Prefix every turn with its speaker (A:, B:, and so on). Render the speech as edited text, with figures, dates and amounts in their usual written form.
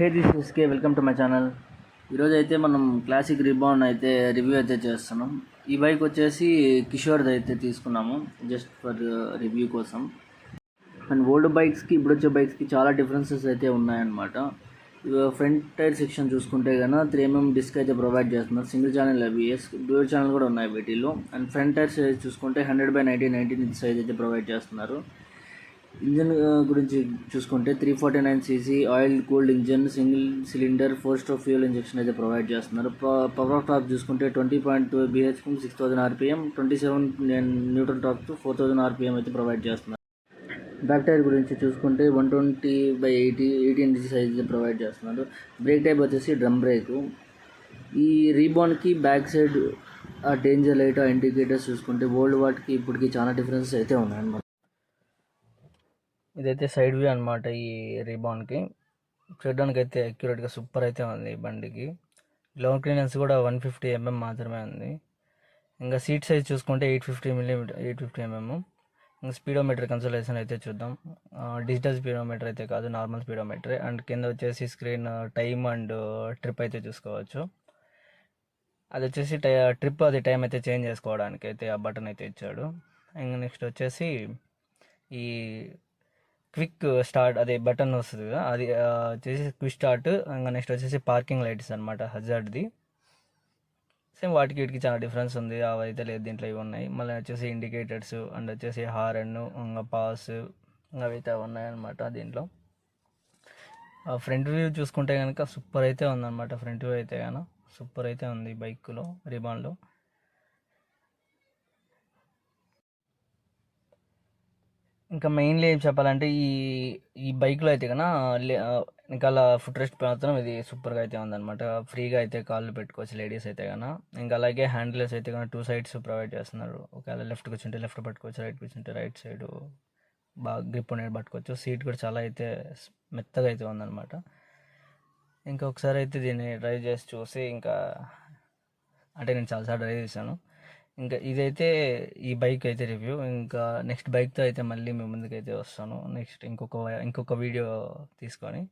A: Hey this is K welcome to my channel. ఈరోజు అయితే మనం క్లాసిక్ రిబాన్ అయితే రివ్యూ అయితే చేస్తున్నాం. ఈ బైక్ వచ్చేసి కిషోర్ది అయితే తీసుకున్నాము జస్ట్ ఫర్ రివ్యూ కోసం. అండ్ ఓల్డ్ బైక్స్కి ఇప్పుడు వచ్చే బైక్స్కి చాలా డిఫరెన్సెస్ అయితే ఉన్నాయన్నమాట. ఫ్రంట్ టైర్ సెక్షన్ చూసుకుంటే కనుక 3mm డిస్క్ అయితే ప్రొవైడ్ చేస్తున్నారు. Single channel ABS, dual channel కూడా ఉన్నాయి వీటిలో. అండ్ ఫ్రంట్ టైర్ సైజ్ చూసుకుంటే 100/19 సైజ్ అయితే ప్రొవైడ్ చేస్తున్నారు. ఇంజన్ గురించి చూసుకుంటే 349cc oil cooled engine, single cylinder 4-stroke fuel injection అయితే ప్రొవైడ్ చేస్తున్నారు. పవర్ ఆఫ్ టార్క్ చూసుకుంటే 20.2 bhp 6000 rpm, 27 Newton torque 4000 rpm అయితే ప్రొవైడ్ చేస్తున్నారు. బ్యాక్ టైర్ గురించి చూసుకుంటే 120/80 సైజ్ అయితే ప్రొవైడ్ చేస్తున్నారు. బ్రేక్ టైప్ వచ్చేసి డ్రమ్ బ్రేక్. ఈ రీబాన్కి బ్యాక్ సైడ్ ఆ డేంజర్ లైట్, ఆ ఇండికేటర్స్ చూసుకుంటే ఓల్డ్ వాటికి ఇప్పటికి చాలా డిఫరెన్సెస్ అయితే ఉన్నాయన్నమాట. ఇదైతే సైడ్ వ్యూ అనమాట. ఈ రీబాన్కి చూడడానికి అయితే అక్యురేట్గా సూపర్ అయితే ఉంది ఈ బండికి. గ్రౌండ్ క్లియరెన్స్ కూడా 150 mm మాత్రమే ఉంది. ఇంకా సీట్ సైజ్ చూసుకుంటే 850 mm. ఇంకా స్పీడోమీటర్ కన్సోలేషన్ అయితే చూద్దాం. డిజిటల్ స్పీడోమీటర్ అయితే కాదు, నార్మల్ స్పీడోమీటర్. అండ్ కింద వచ్చేసి స్క్రీన్ టైమ్ అండ్ ట్రిప్ అయితే చూసుకోవచ్చు. అది వచ్చేసి ట్రిప్ అది టైం అయితే చేంజ్ చేసుకోవడానికి అయితే ఆ బటన్ అయితే ఇచ్చాడు. ఇంకా నెక్స్ట్ వచ్చేసి ఈ క్విక్ స్టార్ట్ అదే బటన్ వస్తుంది కదా, అది వచ్చేసి క్విక్ స్టార్ట్. ఇంకా నెక్స్ట్ వచ్చేసి పార్కింగ్ లైట్స్ అనమాట, హజార్డ్ది. సేమ్ వాటికి వీటికి చాలా డిఫరెన్స్ ఉంది. అవి అయితే లేదు, దీంట్లో ఇవి ఉన్నాయి. మళ్ళీ వచ్చేసి ఇండికేటర్స్ అండ్ వచ్చేసి హారన్, ఇంకా పాస్, అవి అయితే ఉన్నాయన్నమాట దీంట్లో. ఫ్రంట్ వ్యూ చూసుకుంటే కనుక సూపర్ అయితే ఉందన్నమాట. ఫ్రంట్ వ్యూ అయితే కనుక సూపర్ అయితే ఉంది బైక్లో, రిబాన్లో. ఇంకా మెయిన్లీ ఏం చెప్పాలంటే ఈ బైక్లో అయితే కన్నా వెనకాల ఫుట్ రెస్ట్ మాత్రం ఇది సూపర్గా అయితే ఉందన్నమాట. ఫ్రీగా అయితే కాళ్ళు పెట్టుకోవచ్చు లేడీస్ అయితే కన్నా. ఇంకా అలాగే హ్యాండిల్స్ అయితే కన్నా 2 sides ప్రొవైడ్ చేస్తున్నారు. ఒకవేళ లెఫ్ట్ కూర్చుంటే లెఫ్ట్ పట్టుకోవచ్చు, రైట్ కూర్చుంటే రైట్ సైడ్ బాగా గ్రిప్ అనేది పట్టుకోవచ్చు. సీట్ కూడా చాలా అయితే మెత్తగా అయితే ఉందన్నమాట. ఇంకా ఒకసారి అయితే దీన్ని డ్రైవ్ చేసి చూసి, ఇంకా అంటే నేను చాలాసార్లు డ్రైవ్ చేశాను. ఇంకా ఇదైతే ఈ బైక్ అయితే రివ్యూ. ఇంకా నెక్స్ట్ బైక్తో అయితే మళ్ళీ మీ ముందుకైతే వస్తాను నెక్స్ట్ ఇంకొక వీడియో తీసుకొని.